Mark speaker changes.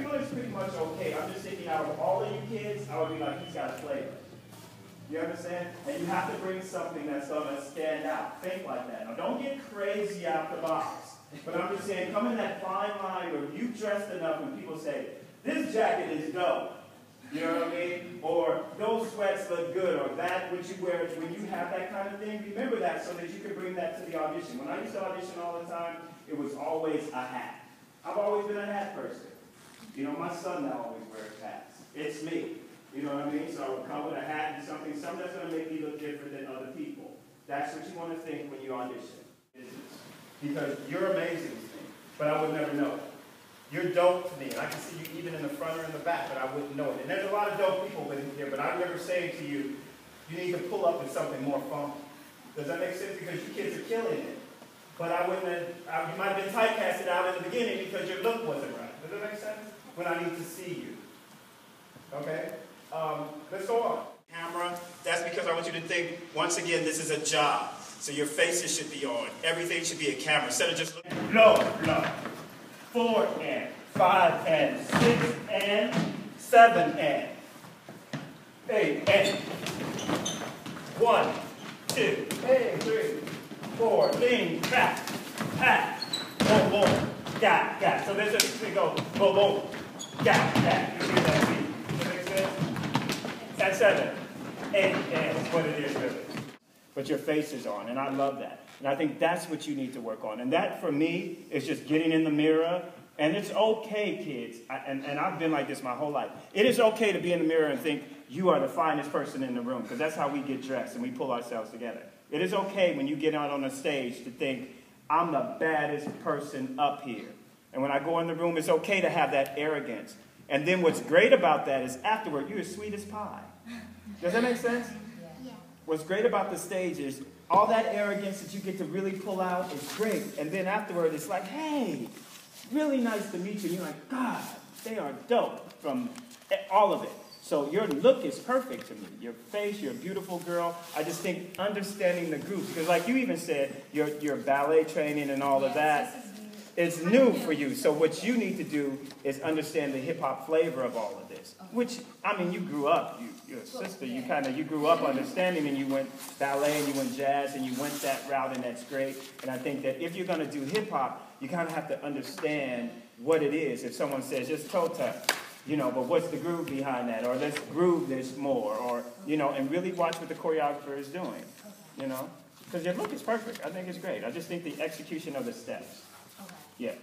Speaker 1: Taylor is pretty much okay. I'm just thinking out of all of you kids, I would be like, he's got flavor. You understand? And you have to bring something that's going to stand out. Think like that. Now, don't get crazy out the box. But I'm just saying, come in that fine line where you dressed enough and people say, this jacket is dope. You know what I mean? Or those sweats look good, or that which you wear, when you have that kind of thing, remember that so that you can bring that to the audition. When I used to audition all the time, it was always a hat. I've always been a hat person. You know, my son now always wears hats. It's me. You know what I mean? So I would come with a hat and something that's going to make me look different than other people. That's what you want to think when you audition. Because you're amazing to me, but I would never know it. You're dope to me, and I can see you even in the front or in the back, but I wouldn't know it. And there's a lot of dope people in here, but I'm never saying to you, you need to pull up with something more funky. Does that make sense? Because you kids are killing it. But I wouldn't have, you might have been typecasted out in the beginning because your look wasn't right. Does that make sense? When I need to see you. Okay? Let's go on. Camera, that's because I want you to think, once again, this is a job. So your faces should be on. Everything should be a camera. Instead of just looking low, 4 and 5 and 6 and 7 and 8 and 1, 2, 3, 4, lean, back, boom, boom, got. So there's just, we go, boom, boom, got. You see that beat? Does that make sense? That's 7, 8, and that's what it is really. But your face is on, and I love that. And I think that's what you need to work on. And that, for me, is just getting in the mirror. And it's okay, kids, and I've been like this my whole life. It is okay to be in the mirror and think you are the finest person in the room, because that's how we get dressed and we pull ourselves together. It is okay when you get out on a stage to think, I'm the baddest person up here. And when I go in the room, it's okay to have that arrogance. And then what's great about that is afterward, you're as sweet as pie. Does that make sense? Yeah. What's great about the stage is all that arrogance that you get to really pull out is great. And then afterward, it's like, hey, really nice to meet you. And you're like, God, they are dope from all of it. So your look is perfect to me. Your face, you're a beautiful girl. I just think understanding the groups, because like you even said, your ballet training and all of that, it's new for you. So what you need to do is understand the hip-hop flavor of all of this. Which, I mean, you grew up. You're a sister. You grew up understanding, and you went ballet, and you went jazz, and you went that route, and that's great. And I think that if you're going to do hip-hop, you kind of have to understand what it is. If someone says, just toe tap, but what's the groove behind that? Or let's groove this more. Or, and really watch what the choreographer is doing, Because your look is perfect. I think it's great. I just think the execution of the steps. Yeah.